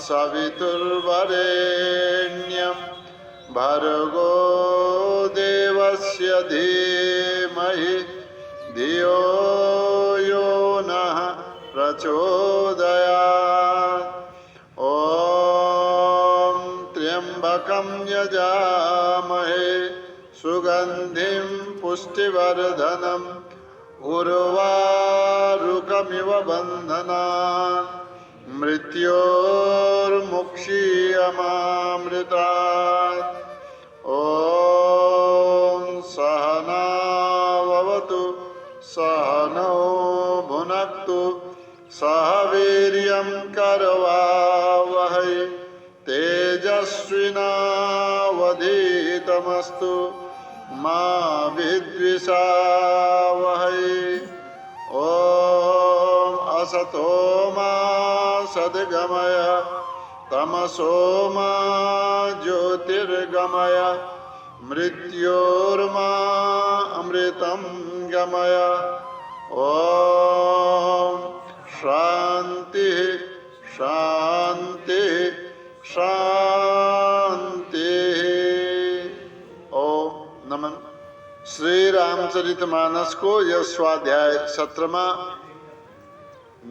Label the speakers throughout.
Speaker 1: सवितुर्वरेण्यं भर्गो देवस्य धीमहि धियो यो नः प्रचोदयात्। ॐ त्र्यम्बकं यजामहे सुगन्धिं पुष्टिवर्धनम् उर्वारुकमिव बन्धनान् मृत्योर्मुक्षीयमामृतात्। ॐ सहनाववतु सहनौ भुनक्तु सह वीर्यं करवावहै तेजस्विनावधीतमस्तु मा विद्विषावहै। ॐ असतो मा सद्गमय तमसो मा ज्योतिर्गमय मृत्योर्मा अमृतं गमय। ॐ शांति शांति शांति। ओम नमः। श्री रामचरितमानसको यस स्वाध्याय सत्रमा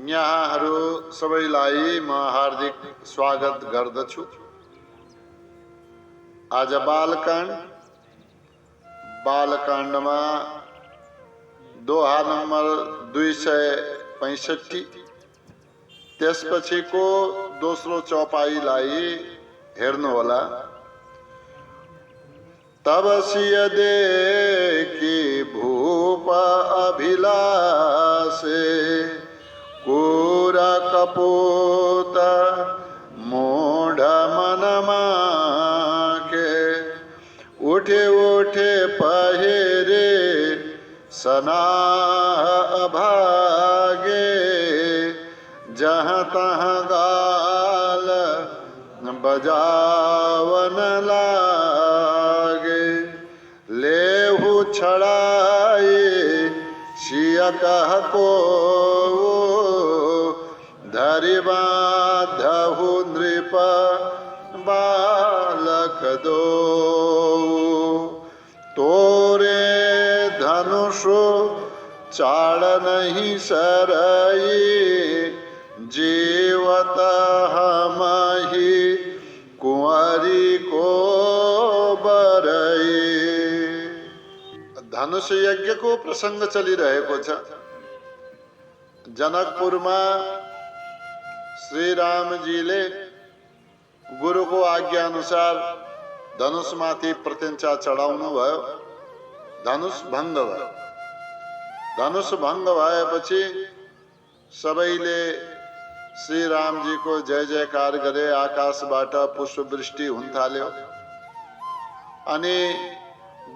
Speaker 1: यहाँहरू सबैलाई म हार्दिक स्वागत गर्दछु। आज बालकाण्डमा दोहा नम्बर 265 त्यसपछिको दोस्रो चौपाईलाई हेर्नुहोला। तब सिय देखि भूप अभिलाषे कुरा कपूत मूढ़ मनमा के उठे उठे पहिरे सनाह अभागे जहाँ तहाँ गाल बजावन लागे। लेहु छड़ाए सिय कह को धरि बाधहु नृप बालक दो। तोरे धनुषो चाड़ नहीं सरई जीवत हमहि कुंवरी को बरई। धनुष यज्ञ को प्रसंग चलिरहेको छ। जनकपुरमा श्री रामजीले गुरुको आज्ञा अनुसार धनुषमाथि प्रत्यञ्चा चढाउनु भयो। धनुष भङ्ग भयो। धनुष भङ्ग भएपछि सबैले श्री रामजी को जय जयकार गरे। आकाशबाट पुष्पवृष्टि हुन थाल्यो अनि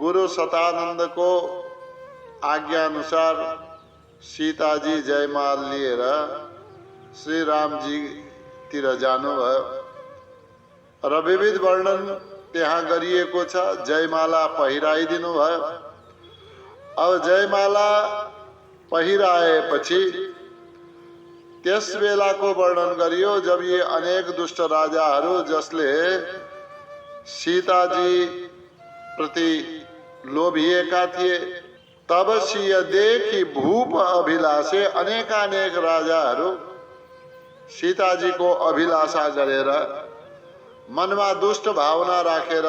Speaker 1: गुरु सतानंद को आज्ञा अनुसार सीताजी जयमाल लिएर श्री रामजी तिर जानुभयो र विविध वर्णन त्यहाँ गरिएको छ। जयमाला पहिराइदिनु भयो। अब जयमाला पहिराएपछि त्यस बेलाको वर्णन गरियो जब ये अनेक दुष्ट राजाहरू जसले सीताजी प्रति लोभिएका थिए। तब सिय देखि भूप अभिलाषे अनेकानेक राजाहरू सीताजी को अभिलाषा गरेर मनमा दुष्ट भावना राखेर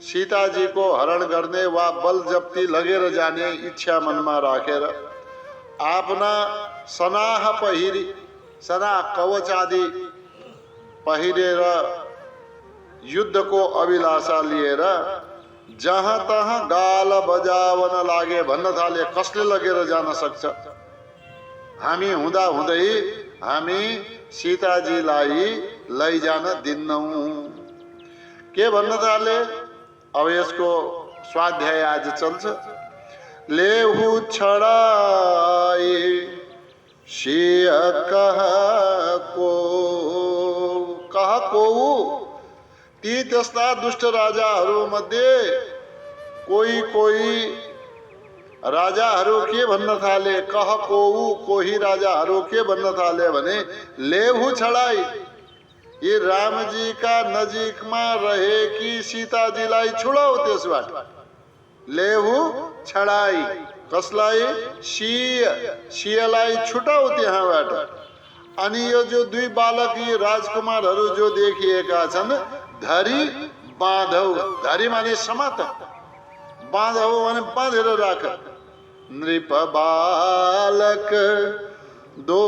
Speaker 1: सीताजी को हरण गर्ने वा बल जप्ती लगेर जाने इच्छा मनमा राखेर आफ्ना सनाह पहिरी सनाह कवच आदि पहिरेर युद्ध को अभिलाषा लिएर जहाँ तहाँ गाल बजावन लागे भन्न थाले। कसले लगेर जान सक्छ? हामी हुँदा हुँदै हामी सीताजीलाई लैजान दिन्नौं। के भन्न थाले? अब यसको स्वाध्याय आज चल्छ। लेहु छड़ाई सिय कह को ती त्यस्ता दुष्ट राजाहरू मध्ये कोही राजाहरू के भन्न थाले? कह कोही राजाहरू के भन्न थाले भने लेहु छड़ाई यी रामजीका नजिकमा रहेकी सीताजीलाई छुडाऊ त्यसबाट। लेहु छडाई, कसलाई? सियलाई छुटाऊ त्यहाँबाट। अनि यो जो दुई बालक यी राजकुमारहरू जो देखिएका छन्, धरी बाँधौ, धरी माने समात, बाँधौ भने बाँधेर राख। नृप बालक दो।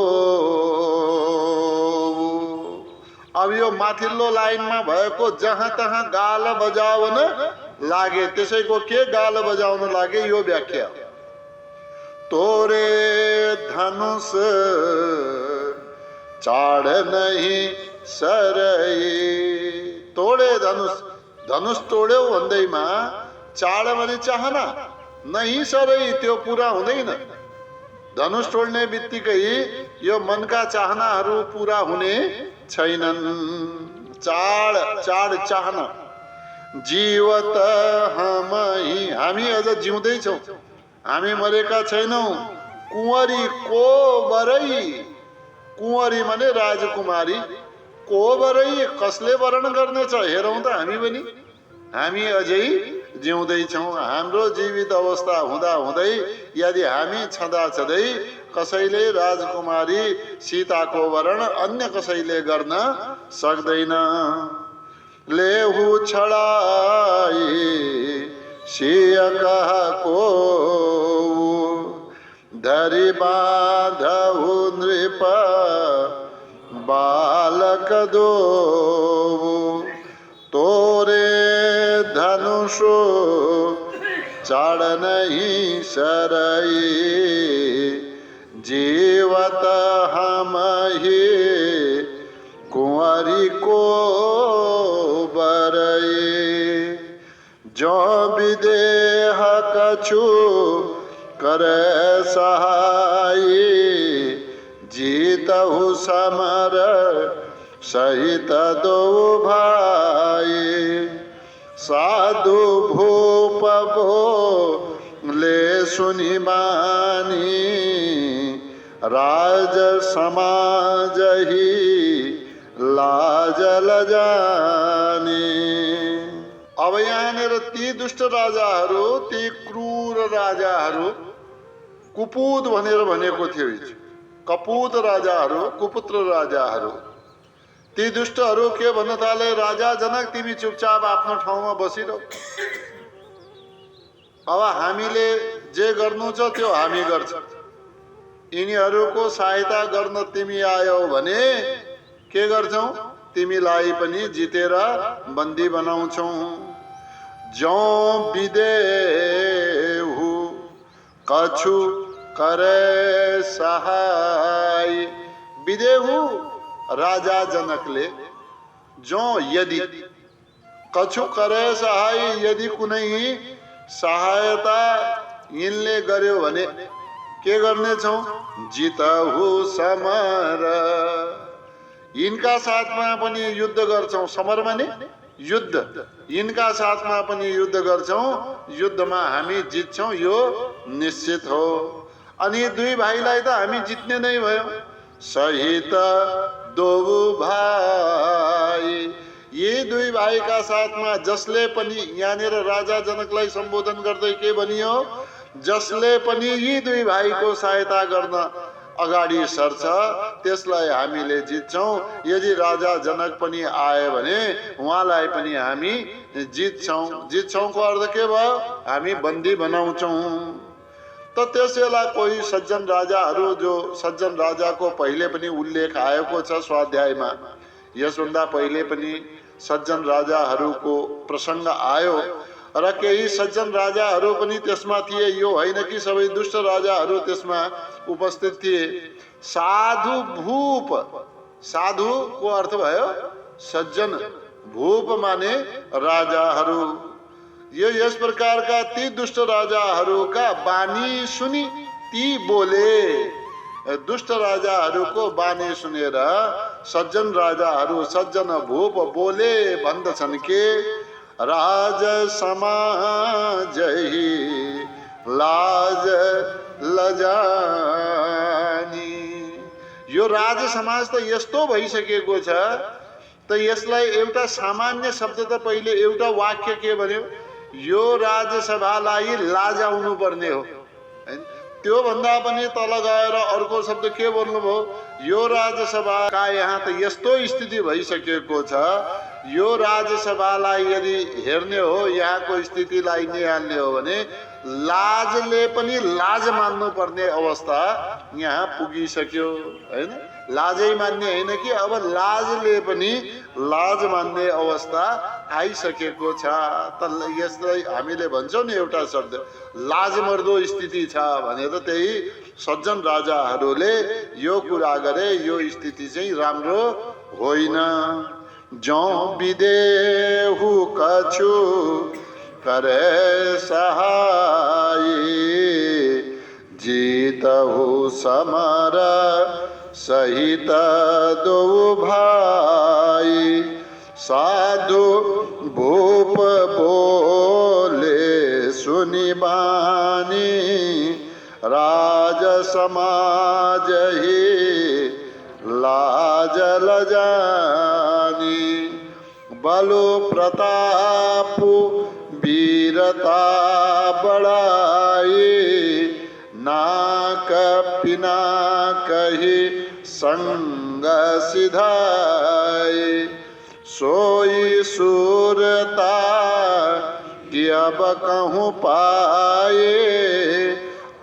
Speaker 1: अब यो माथिल्लो लाइनमा भएको जहाँ तहाँ गाल बजाउन लागे, त्यसैको के गाल बजाउन लागे यो व्याख्या। तोरे धनुष चाड नहीं सरई। तोडे धनुष, धनुष तोड्यौ भन्दैमा चाड भने चाहना, नहीं सरई त्यो पूरा हुँदैन। धनुष तोड्ने बित्तिकै यो मनका चाहनाहरू पूरा हुने छैनन्। चाड, चाड चाहना। जीवत हामी, हामी अझ जिउँदै छौं, हामी मरेका छैनौं। कुंवरी कोबरै, कुंवरी माने राजकुमारी, कोबरै कसले वरण गर्नेछ हेरौं त हामी पनि। हामी अझै जिउँदै छौं। हाम्रो जीवित अवस्था हुँदा हुँदै यदि हामी छँदा छँदै कसैले राजकुमारी सीताको वरण अन्य कसैले गर्न सक्दैन। लेहु छडाई सिय कहको, धरी बाँधहु नृप बालक दो। तोरे धनुषो चाड नहीं सरई, जीवत हम ही कुंवरी को बरई। जो विदेह कछु करे सहाई, जीतहु समर सहित दो भाई। साधु भूप बोले सुनि मानी, राज समाज ही लाज लजानी। अब यहाँनिर ती दुष्ट राजाहरू, ती क्रूर राजाहरू, कुपुत भनेर भनेको थियो। कपुत राजाहरू, कुपुत्र राजाहरू, ती दुष्टहरू के भन्न थाले? राजा जनक तिमी चुपचाप आफ्नो ठाउँमा बसिरहौ, अब हामीले जे गर्नु छ त्यो हामी गर्छौं। यिनीहरूको सहायता गर्न तिमी आयौ भने के गर्छौ? तिमीलाई पनि जितेर बन्दी बनाउँछौ। जौ विदेहु कछु करे सहाय। विदेहु राजा जनकले जो यदि कछु करे सहाय, यदि कुनै सहायता यिनले गर्यो भने के गर्नेछौ? जितहु समर, यिनका साथमा पनि युद्ध गर्छौ। समर माने युद्ध, यिनका साथमा पनि युद्ध गर्छौ। युद्धमा हामी जित्छौ यो निश्चित हो। अनि दुई भाइलाई त हामी जित्ने नै भयो। सहित दो भाइ, यी दुई भाइका साथमा जसले पनि, यहाँनिर राजा जनकलाई सम्बोधन गर्दै के भनियो? जसले पनि यी दुई भाइको सहायता गर्न अगाडि सर्छ त्यसलाई हामीले जित्छौं। यदि राजा जनक पनि आए भने उहाँलाई पनि हामी जित्छौं। जित्छौंको अर्थ के भयो? हामी बन्दी बनाउँछौं। त त्यसैलाई कोही सज्जन राजाहरू, जो सज्जन राजाको पहिले पनि उल्लेख आएको छ स्वाध्यायमा, यसभन्दा पहिले पनि सज्जन राजाहरूको प्रसङ्ग आयो र केही सज्जन राजाहरू पनि त्यसमा थिए। यो होइन कि सबै दुष्ट राजाहरू त्यसमा उपस्थित थिए। साधु भूप, साधुको अर्थ भयो सज्जन, भूप माने राजाहरू। यो यस प्रकारका ती दुष्ट राजाहरूका बानी सुनि ती बोले। दुष्ट राजाहरूको बानी सुनेर सज्जन राजाहरू, सज्जन भूप बोले भन्दछन् के राज समाज ही लाज लजानी। यो राज समाज त यस्तो भइसकेको छ त यसलाई एउटा सामान्य शब्द त पहिले एउटा वाक्य के भन्यो, यो राजसभालाई लाजाउनु पर्ने हो हैन। त्यो भन्दा पनि तल गएर अर्को शब्द के बोल्नुभयो, यो राजसभाका यहाँ त यस्तो स्थिति भइसकेको छ, यो राजसभालाई यदि हेर्ने हो, यहाँको स्थितिलाई निहाल्ने हो भने लाजले पनि लाज मान्नु पर्ने अवस्था यहाँ पुगिसक्यो हैन। लाजै मान्ने होइन कि अब लाजले पनि लाज मान्ने अवस्था आइसकेको छ। त यसलाई हामीले भन्छौँ नि एउटा शब्द लाजमर्दो स्थिति छ भनेर, त्यही सज्जन राजाहरूले यो कुरा गरे, यो स्थिति चाहिँ राम्रो होइन। जौ विदेहु कछु करे सहाय, जीतहु समर सहित दो भाई, साधु भूप बोले सुनि बानी, राज समाज ही लाज लजानी, बलु प्रताप वीरता बढ़ाई, नाक पिना कही संग सिधाई, सोई सूरता कि अब कहूँ पाए,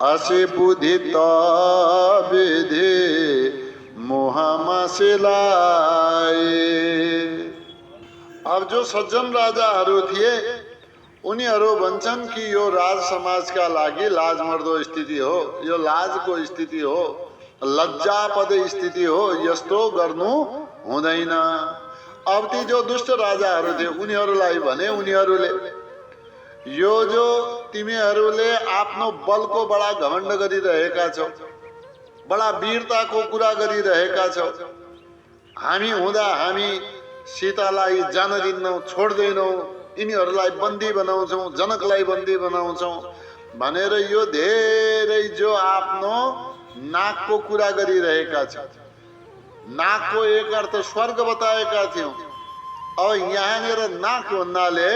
Speaker 1: असी बुद्धि तो विधि मुहामा सिलाए। अब जो सज्जन राजाहरू थिए उनीहरू भन्छन् कि यो राज समाजका लागि लाजमर्दो स्थिति हो, यो लाजको स्थिति हो, लज्जापद स्थिति हो, यस्तो गर्नु हुँदैन। अब ती जो दुष्ट राजाहरू थिए उनीहरूलाई भने, उनीहरूले यो जो तिमीहरूले आफ्नो बलको बडा घमण्ड गरिरहेका छौ, बडा वीरताको कुरा गरिरहेका छौ, हामी हुँदा हामी सीतालाई जान दिन्नौं, छोड्दैनौं, यिनीहरूलाई बन्दी बनाउँछौं, जनकलाई बन्दी बनाउँछौं भनेर यो धेरै जो आफ्नो नाकको कुरा गरिरहेका छौ। नाकको एक अर्थ स्वर्ग बताएका थियौं, अब यहाँनिर नाक भन्नाले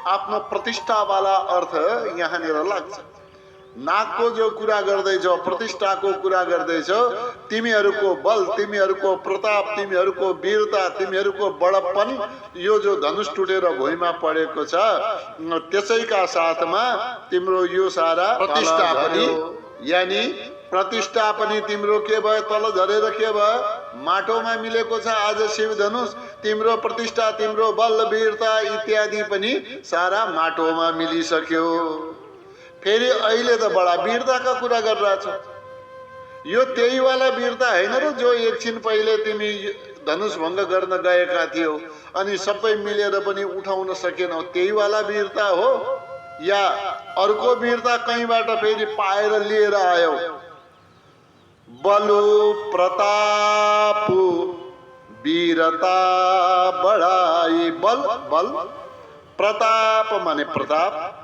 Speaker 1: आफ्नो प्रतिष्ठावाला अर्थ यहाँनिर लाग्छ। नाकको जो कुरा गर्दैछौ, प्रतिष्ठाको कुरा गर्दैछौ, तिमीहरूको बल, तिमीहरूको प्रताप, तिमीहरूको वीरता, तिमीहरूको बडप्पन, यो जो धनुष टुटेर भुइँमा पडेको छ, त्यसैका साथमा तिम्रो यो सारा प्रतिष्ठा पनि, यानी प्रतिष्ठा पनि तिम्रो के भयो, तल झरेर के भयो, माटोमा मिलेको छ। आज शिव धनुष, तिम्रो प्रतिष्ठा, तिम्रो बल, वीरता इत्यादि पनि सारा माटोमा मिलिसक्यो। फेरि अहिले त बडा वीरताका कुरा गरिरहेछ। यो त्यही वाला वीरता हैन र जो एकछिन पहिले तिमी धनुष भङ्ग गर्न गएका थियौ अनि सबै मिलेर पनि उठाउन सकेनौ, त्यही वाला वीरता हो या अर्को वीरता कहीँबाट फेरि पाएर लिएर आयौ? बलु प्रताप वीरता बढाई, बल बल, प्रताप माने प्रताप,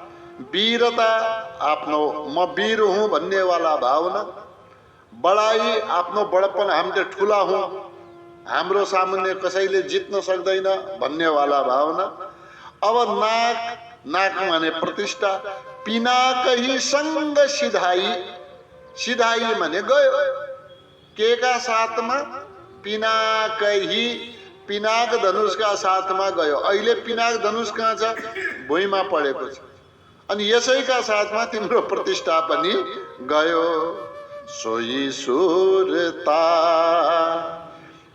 Speaker 1: वीरता आफ्नो म वीर हुँ भन्ने वाला भावना, बढाई आफ्नो बडप्पन, हामीले ठुला हूँ, हाम्रो सामुन्ने कसैले जित्न सक्दैन भन्ने वाला भावना। अब नाक, नाक माने प्रतिष्ठा, पिनाक ही संग सिधाई, सिधाई माने गयो के का साथमा, पिनाक ही, पिनाक धनुषका साथमा गयो। अहिले पिनाक धनुष कहाँ छ? भुइँमा पडेको छ। अनि यसैका साथमा तिम्रो प्रतिष्ठा पनि गयो। सोई सुरता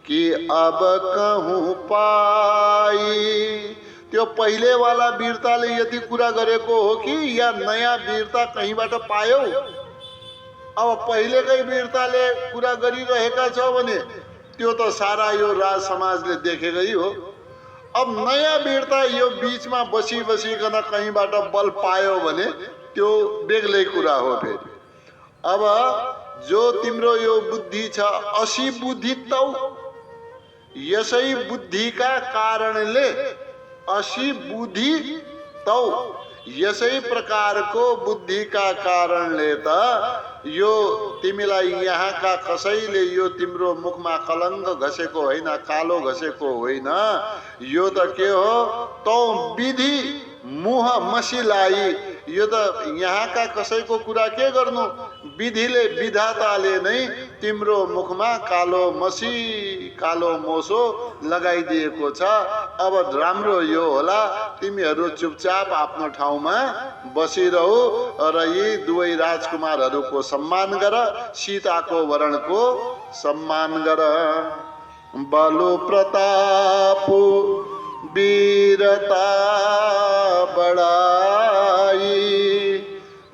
Speaker 1: कि अब कहूँ पाई, त्यो पहिले वाला वीरताले यति कुरा गरेको हो कि या नयाँ वीरता कहीँबाट पायौ? अब पहिलेकै वीरताले कुरा गरिरहेका छ भने त्यो त सारा यो राज समाजले देखेकै हो। अब नयाँ वीरता यो बीचमा बसी बसिकन कहीँबाट बल पायो भने त्यो बेग्लै कुरा हो। फेरि अब जो तिम्रो यो बुद्धि छ, असी बुद्धि तौ, यसै बुद्धिका कारणले, असी बुद्धि तौ, यसै प्रकारको बुद्धिका कारणले त यो तिमीलाई यहाँका कसैले यो तिम्रो मुखमा कलङ्क घसेको होइन, कालो घसेको होइन, यो त के हो, तँ विधि मुह मसिलाई। यो त यहाँका कसैको कुरा के गर्नु, विधिले विधाताले नै तिम्रो मुखमा कालो मसी कालो मोसो लगाइदिएको छ। अब राम्रो यो होला, तिमीहरू चुपचाप आफ्नो ठाउँमा बसिरहु र यी दुवै राजकुमारहरूको सम्मान गर, सीताको वरणको सम्मान गर। बलु प्रताप वीरता बड़ाई,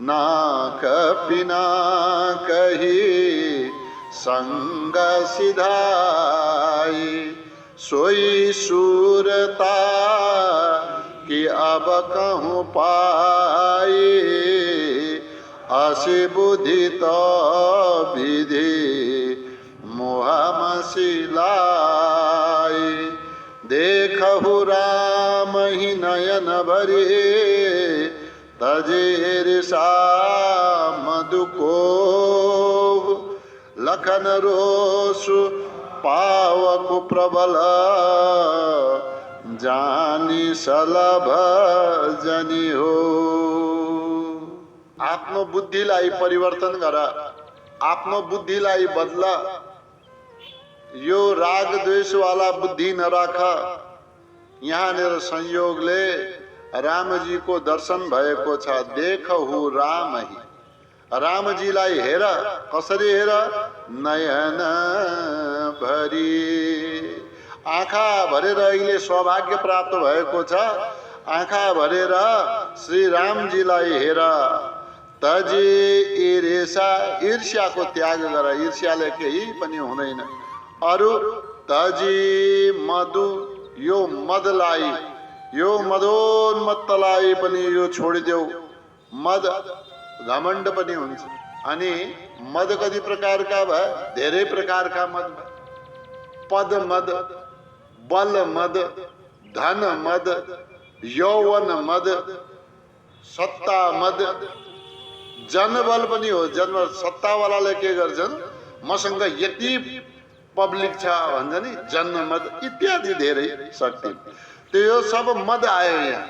Speaker 1: नाक पिना कही संग सिधाई। सोई सूरता कि अब कहूँ पाई, असी बुद्धि तो विधि मोह मसिलाई। देखहु राम ही नयन भरे, तजे ईर्षा मधु को। लखन रोषु पावक प्रबल, जानी सलभ जनी हो। आफ्नो बुद्धिलाई परिवर्तन गर, आफ्नो बुद्धिलाई बदला। यो राग द्वेषवाला बुद्धि नराख। यहाँनिर संयोगले रामजीको दर्शन भएको छ। देखहु राम ही, रामजीलाई हेर। कसरी हेर, नयन भरी। आँखा भरेर अहिले सौभाग्य प्राप्त भएको छ। आँखा भरेर श्री रामजीलाई हेर। तजे ईर्षा, ईर्ष्याको त्याग गर। ईर्ष्याले केही पनि हुँदैन। अरु तजी मधु, यो मदलाई, यो मदोन्मत्तलाई पनि यो छोडिदेऊ। मद घमण्ड पनि हुन्छ। अनि मद कति प्रकारका भए, धेरै प्रकारका मद भए। पद मद, बल मद, धन मद, यौवन मद, सत्ता मद, जनबल पनि हो। जन्म सत्तावालाले के गर्छन्, मसँग यति पब्लिक छ भन्छ नि, जन्ममद इत्यादि धेरै शक्ति। त्यो सब मद आयो यहाँ।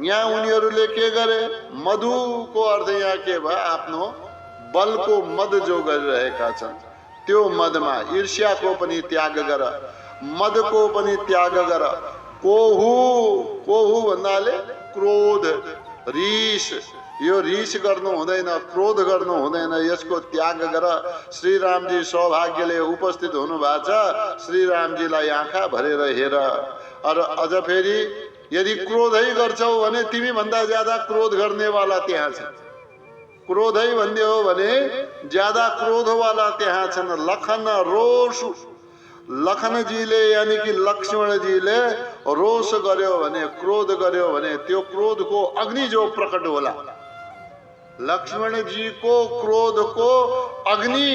Speaker 1: यहाँ उनीहरूले के गरे, मधुको अर्थ यहाँ के भयो, आफ्नो बलको मद जो गरिरहेका छन् त्यो मदमा ईर्ष्याको पनि त्याग गर, मदको पनि त्याग गर। कोहु, कोहु भन्नाले क्रोध, रिस। यो रिस गर्नु हुँदैन, क्रोध गर्नु हुँदैन, यसको त्याग गर। श्री रामजी सौभाग्यले उपस्थित हुनु भएको छ। श्री रामजीलाई आँखा भरेर हेर। अर अझ फेरि यदि क्रोधै गर्छौ भने तिमी भन्दा ज्यादा क्रोध गर्नेवाला त्यहाँ छ। क्रोधै भन्ने हो भने ज्यादा क्रोधवाला त्यहाँ छन्। लखन रोष, लखनजीले यानी कि लक्ष्मणजीले रोष गर्यो भने, क्रोध गर्यो भने त्यो क्रोधको अग्नि जो प्रकट होला, लक्ष्मणजीको क्रोधको अग्नि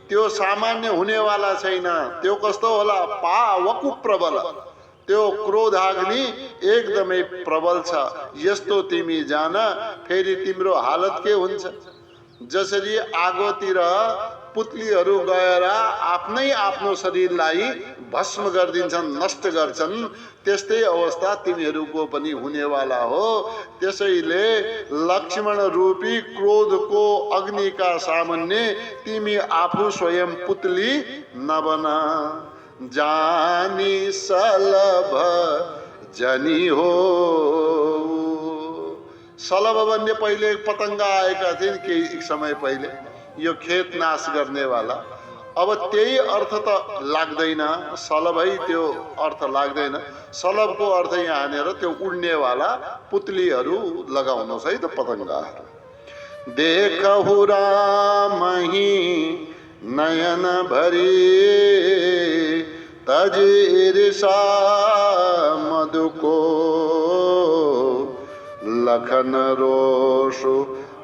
Speaker 1: त्यो सामान्य हुनेवाला छैन। त्यो कस्तो होला, पावक प्रबल। त्यो क्रोधाग्नि एकदमै प्रबल छ। यस्तो तिमी जान, फेरि तिम्रो हालत के हुन्छ। जसरी आगोतिर पुतलीहरू गएर आफ्नै आफ्नो शरीरलाई भस्म गरिदिन्छन्, नष्ट गर्छन्, त्यस्तै अवस्था तिमीहरूको पनि हुनेवाला हो। त्यसैले लक्ष्मण रूपी क्रोधको अग्निका सामुन्ने तिमी आफू स्वयं पुतली नबना। जानी सलभ जनी हो। सलभ भन्ने पहिले पतंगा आएका थिए केही समय पहिले, यो खेत नाश गर्नेवाला। अब त्यही अर्थ त लाग्दैन, सलभै त्यो अर्थ लाग्दैन। सलभको अर्थ यहाँनिर त्यो उड्नेवाला पुतलीहरू लगाउनुहोस् है त, पतंगाहरू। देखहु रामहि नयन भरी, तज ईर्षा मधुको। लखन रोषु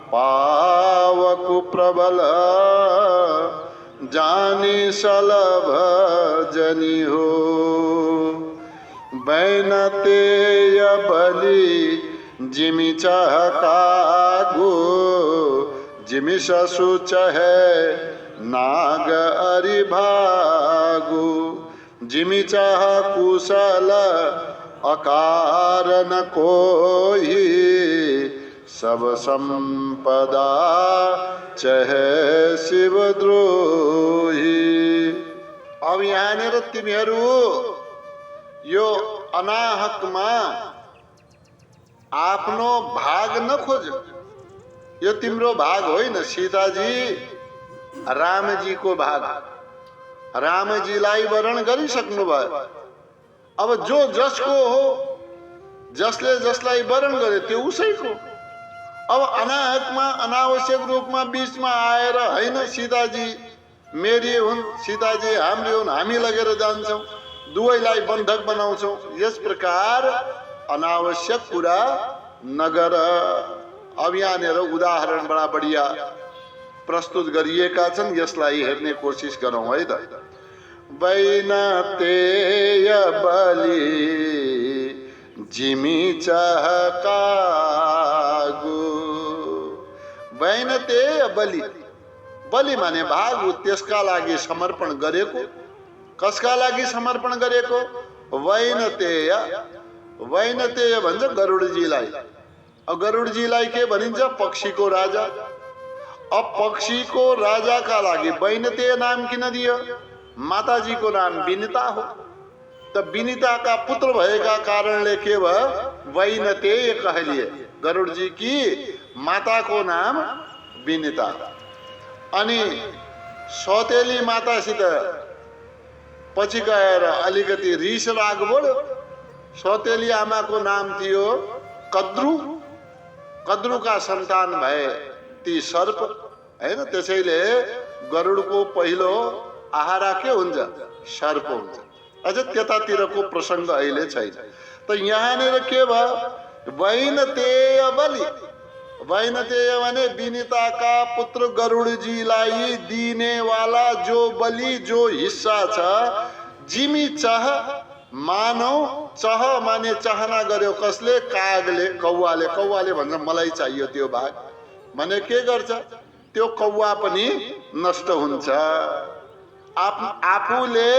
Speaker 1: पावक प्रबल, जानी सलभ जनी हो। बैनते बलि जिमि चहकागो, जिमि ससु चहे नाग अरि भागु, जिमि चाह कुशल अकारण कोही, सब संपदा चहे शिवद्रोही। अब यहाँनिर तिमीहरू यो अनाहकमा आफ्नो भाग नखोज। यो तिम्रो भाग होइन सीताजी, रामजीको भाग। रामजीलाई वरण गरिसक्नु भयो। अब जो जसको हो, जसले जसलाई वरण गरे त्यो उसैको। अब अनाहकमा अनावश्यक रूपमा बीचमा आएर होइन सीताजी मेरी हुन्, सीताजी हाम्री हुन्, हामी लगेर जान्छौँ, दुवैलाई बन्धक बनाउँछौँ, यस प्रकार अनावश्यक कुरा नगर। अब यहाँनिर उदाहरण बडा बढिया प्रस्तुत गरिएका छन्, यसलाई हेर्ने कोसिस गरौँ है त। वैनतेय बलि जिमि चाह कागु। वैनतेय बलि, बलि माने भाग, त्यसका लागि समर्पण गरेको। कसका लागि समर्पण गरेको? वैनतेय। वैनतेय भन्छ गरुडजीलाई। अब गरुडजीलाई के भनिन्छ? पक्षीको राजा। अब पक्षीको राजाका लागि वैनतेय नाम किन दियो? माताजीको नाम विनिता हो। त विनिताका पुत्र भएका कारणले के भयो? वैनतेय कहलिए। गरुडजी की माताको नाम विनिता। अनि सौतेली मातासित पछि गएर अलिकति रिस राग बढ्यो। सौतेली आमाको नाम थियो कद्रु। कद्रुका सन्तान भए ती सर्प हैन। त्यसैले गरुडको पहिलो आहारा के हुन्छ? सर्प हुन्छ। अझ त्यतातिरको प्रसङ्ग अहिले छैन। त यहाँनिर के भयो? वैनतेय बलि। वैनतेय भने विनिताका पुत्र गरुडजीलाई दिनेवाला जो बलि, जो हिस्सा छ। जिमि चाह, मानौ चाह माने चाहना गर्यो। कसले? कागले, कौवाले। कौवाले भन्छ मलाई चाहियो त्यो भाग भने के गर्छ? त्यो कौवा पनि नष्ट हुन्छ। आफूले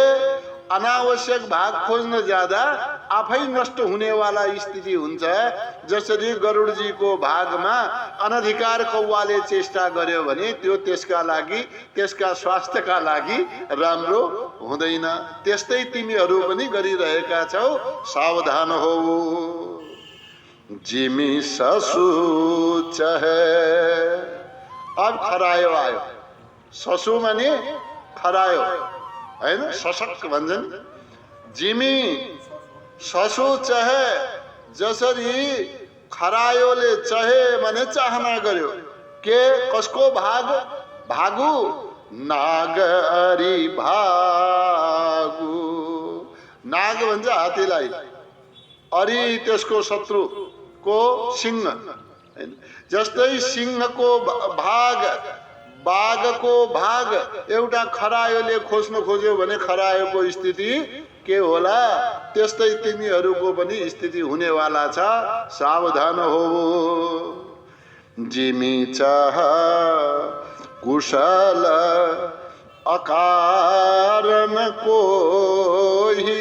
Speaker 1: अनावश्यक भाग खोज्न जाँदा आफै नष्ट हुनेवाला स्थिति हुन्छ। जसरी गरुडजीको भागमा अनधिकार कौवाले चेष्टा गर्यो भने त्यो त्यसका लागि, त्यसका स्वास्थ्यका लागि राम्रो हुँदैन। त्यस्तै तिमीहरू पनि गरिरहेका छौ, सावधान हो। जिमि ससु चहे। अब खरायो आयो। ससु माने खरायो हैन, सशक्त भन्छन्। जिमि ससु चहे, जसरी खरायोले चहे माने चाहना गर्यो। के? कसको भाग? भागु। नाग अरि भागु। नाग भन्छ हात्तीलाई, अरि त्यसको शत्रुको सिंह। जस्तै सिंहको भाग, बाघको भाग एउटा खरायोले खोज्न खोज्यो भने खरायोको स्थिति के होला? त्यस्तै तिमीहरूको पनि स्थिति हुनेवाला छ, सावधान हो। जिमि चाह कुशल अकारण कोही।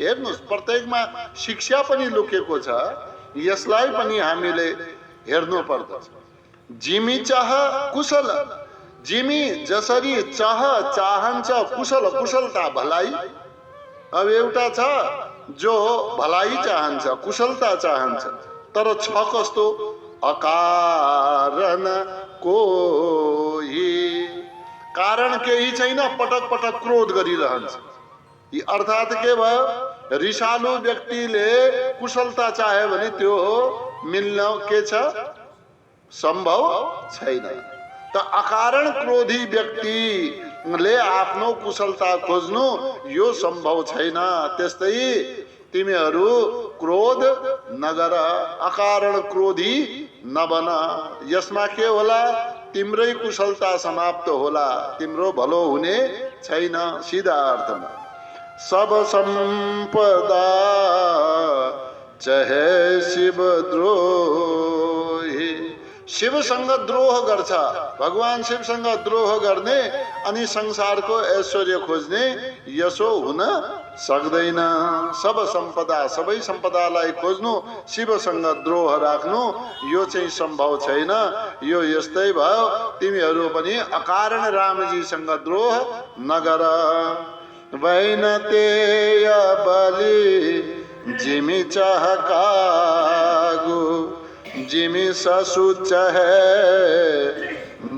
Speaker 1: हेर्नुहोस्, प्रत्येकमा शिक्षा पनि लुकेको छ। यसलाई पनि हामीले हेर्नु पर्दछ। जिमि चाह कुशल। जिमि जसरी चाह, चाहन्छ कुशल, कुशलता, भलाइ। अब एउटा छ जो भलाइ चाहन्छ, कुशलता चाहन्छ, तर छ कस्तो? अकारण कोही। कारण केही छैन, पटक पटक क्रोध गरिरहन्छ। अर्थात् के भयो? रिसालु व्यक्तिले कुशलता चाह्यो भने त्यो मिल्न के छ? सम्भव छैन। त अकारण क्रोधी व्यक्तिले आफ्नो कुशलता खोज्नु यो सम्भव छैन। त्यस्तै तिमीहरू क्रोध नगर, अकारण क्रोधी नबन। यसमा के होला? तिम्रै कुशलता समाप्त होला, तिम्रो भलो हुने छैन। सिधा अर्थमा सब संपदा चहे शिवद्रोही। शिवसँग द्रोह गर्छ, भगवान शिवसँग द्रोह गर्ने अनि संसारको ऐश्वर्य खोज्ने यसो हुन सक्दैन। सब सम्पदा, सबै सम्पदालाई खोज्नु, शिवसँग द्रोह राख्नु यो चाहिँ सम्भव छैन। यो यस्तै भयो, तिमीहरू पनि अकारण रामजीसँग द्रोह नगर। वैनतेय बलि जिमि चहकागु, जिमि ससुच है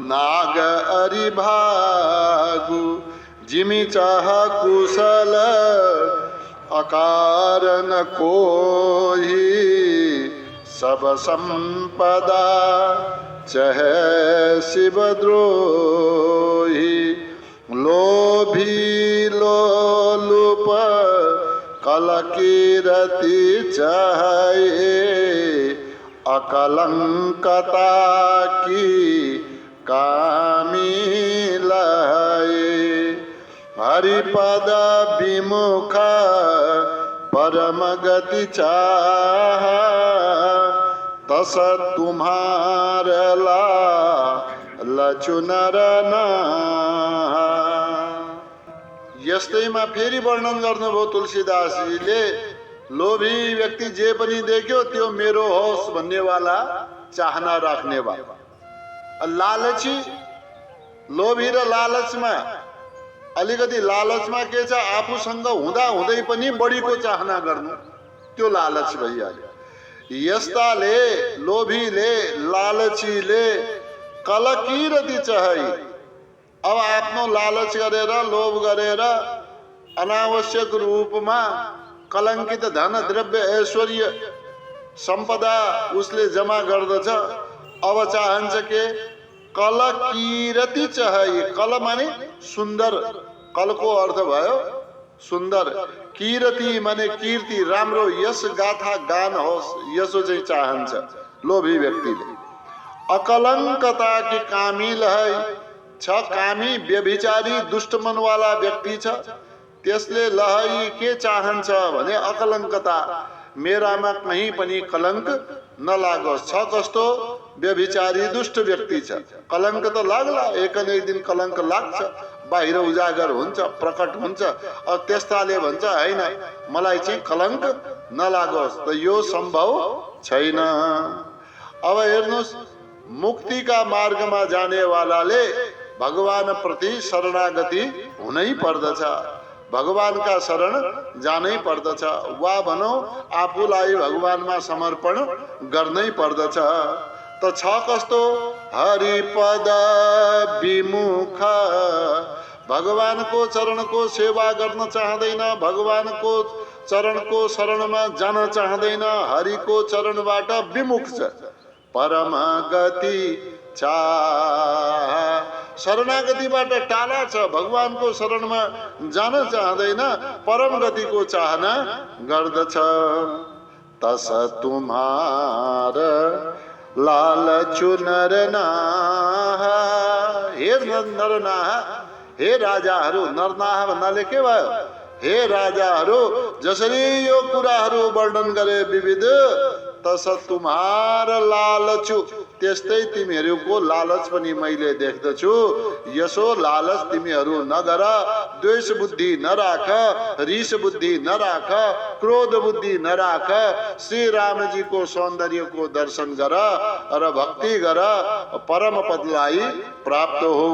Speaker 1: नाग अरि भागु, जिमि चाह कुशल अकारण कोहि, सब संपदा चहे शिवद्रोही। लोभी लोलुप कलकीरति चाहे, अकलंकता की कामी लहे। हरिपद विमुख परम गति चाह, तस तुम्हार लचु नर नाह। यस्तैमा फेरि वर्णन गर्नुभयो तुलसीदासजीले, लोभी व्यक्ति जे पनि देख्यो त्यो मेरो होस् भन्नेवाला, चाहना राख्नेवाला। लालची, लोभी र लालचमा अलिकति लालचमा के छ, आफूसँग हुँदा हुँदै पनि बढीको चाहना गर्नु, त्यो लालच भइहाल्यो। यस्ताले लोभीले लालचीले कलकीरति चाहे, अब आफ्नो लालच गरेर लोभ गरेर अनावश्यक रूपमा कलंकित धन द्रव्य ऐश्वर्य सम्पदा उसले जमा गर्दछ। अब चाहन्छ के, कलकीरति चाहे। कल माने सुन्दर, कलको अर्थ भयो सुन्दर, कीरति माने कीर्ति, राम्रो यश गाथा गान होस्, यसो चाहिँ चाहन्छ लोभी व्यक्तिले। अकलंकता की कामी लहै छ, कामी व्यभिचारी दुष्ट मनवाला व्यक्ति छ, त्यसले लहै के चाहन्छ भने अकलंकता, मेरामा कहीँ पनि कलंक नलागोस्। छ कस्तो व्यभिचारी दुष्ट व्यक्ति छ, कलंक त लाग्ला, एक न एक दिन कलंक लाग्छ, बाहिर उजागर हुन्छ, प्रकट हुन्छ। अब त्यस्ताले भन्छ हैन मलाई चाहिँ कलंक नलागोस्, त यो सम्भव छैन। अब हेर्नुस्, मुक्तिका मार्गमा जानेवालाले भगवान प्रति शरणागति हुनै पर्दछ, भगवानका शरण जानै पर्दछ, वा भनौँ आफूलाई भगवानमा समर्पण गर्नै पर्दछ। त छ कस्तो, हरिपद विमुख, भगवानको चरणको सेवा गर्न चाहँदैन, भगवानको चरणको शरणमा जान चाहँदैन, हरिको चरणबाट विमुख छ। परम गति चाह, शरणागतिबाट टाढा छ, भगवानको शरणमा जान चाहँदैन, परम गतिको चाहना गर्दछ। तस तुम्हार लालचु नर नाह, हे नरनाह, हे राजाहरू, नरनाह भन्नाले के भयो, हे राजाहरू, जसरी यो कुराहरू वर्णन गरे विविध, तस तुम्हार लालचु, त्यस्तै तिमीहरूको लालच पनि मैले देख्दछु। यसो लालच तिमीहरू नगर, द्वेष बुद्धि नराख, रिस बुद्धि नराख, क्रोध बुद्धि नराख, श्री रामजीको सौन्दर्यको दर्शन गर र भक्ति गर, परम पदलाई प्राप्त हो।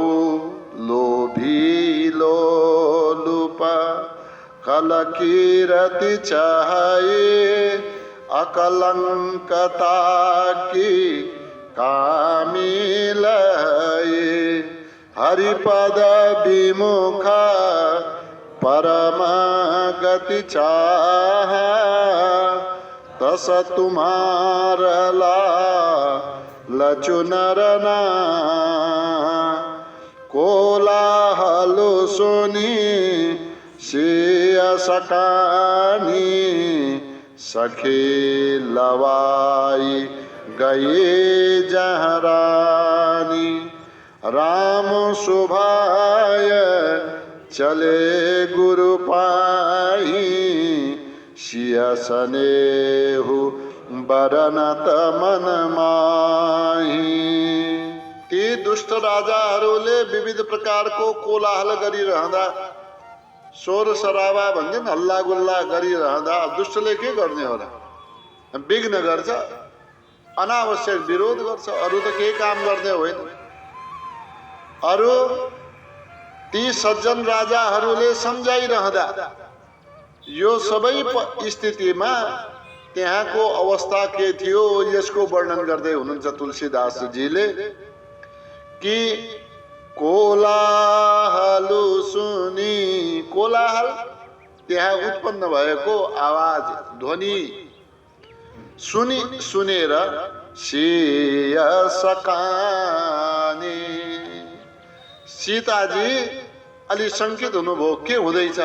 Speaker 1: लोभी लोलुप कलकीरति चाहे, अकलंकता की कामी लहै। हरिपद विमुख परम गति चाह, तस तुम्हार लचु नर नाह। कोलाहल सुनी सिय सकानी, सखी लवाई गए जहरानी। राम सुभाय चले गुरु पाई, सिय सनेहु बरन त मन माही। ती दुष्ट राजाहरूले विविध प्रकारको कोलाहल गरिरहँदा, शोर सराबा भन्छन्, हल्ला गुल्ला गरिरहँदा दुष्टले के गर्ने हो र? विघ्न गर्छ, अनावश्यक विरोध गर्छ, अरू त केही काम गर्ने होइन। अरू ती सज्जन राजाहरूले सम्झाइरहँदा यो सबै स्थितिमा त्यहाँको अवस्था के थियो यसको वर्णन गर्दै हुनुहुन्छ तुलसीदासजीले कि कोलाहल सुनी, कोलाहल त्यहाँ उत्पन्न भएको आवाज ध्वनि सुनेर सिय सकाने, सीताजी अलि शङ्कित हुनुभयो, के हुँदैछ,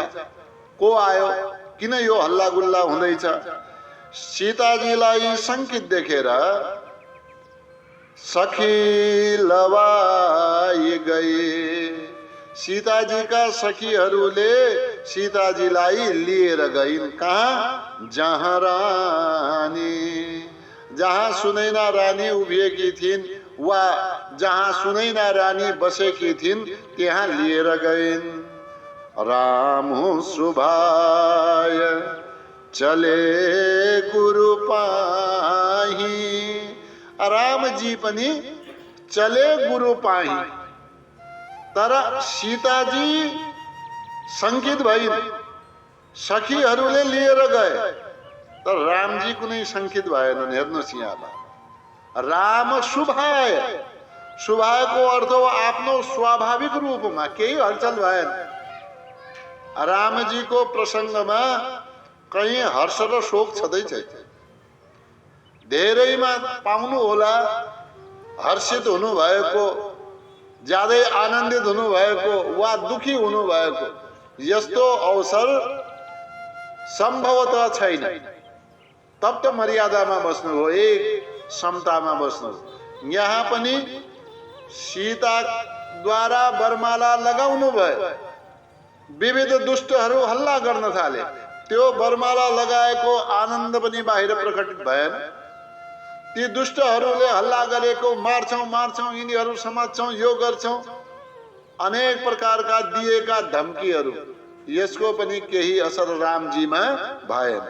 Speaker 1: को आयो, किन यो हल्ला गुल्ला हुँदैछ। सीताजीलाई शङ्कित देखेर सखी लवाई गए, सीताजीका सखीहरूले सीताजीलाई लिएर गइन्। कहाँ? जहाँ रानी, जहाँ सुनैना रानी उभिएकी थिइन् वा जहाँ सुनैना रानी बसेकी थिइन् त्यहाँ लिएर गइन्। राम सुभाय चले गुरु पाही, रामजी पनि चले गुरु पाही। तर सीताजी शङ्कित भइन्, सखीहरूले लिएर गए, तर रामजी कुनै शङ्कित भएनन्। हेर्नुहोस् यहाँलाई, राम सुभाय, सुभायको अर्थ हो आफ्नो स्वाभाविक रूपमा, केही हलचल भएन। रामजीको प्रसङ्गमा कहीँ हर्ष र शोक छँदै छैन। धेरैमा पाउनु होला हर्षित हुनुभएको, ज्यादै आनन्दित हुनुभएको वा दुखी हुनुभएको, यस्तो अवसर सम्भवतः छैन। तब त मर्यादामा बस्नु हो, एक समतामा बस्नु। यहाँ पनि सीताद्वारा वरमाला लगाउनु भयो, विविध दुष्टहरू हल्ला गर्न थाले, त्यो वरमाला लगाएको आनन्द पनि बाहिर प्रकटित भएन। ती दुष्टहरूले हल्ला गरेको मार्छौं मार्छौं, यिनीहरू समात्छौं, यो गर्छौं, अनेक प्रकारका दिएका धम्कीहरू, यसको पनि केही असर रामजीमा भएन।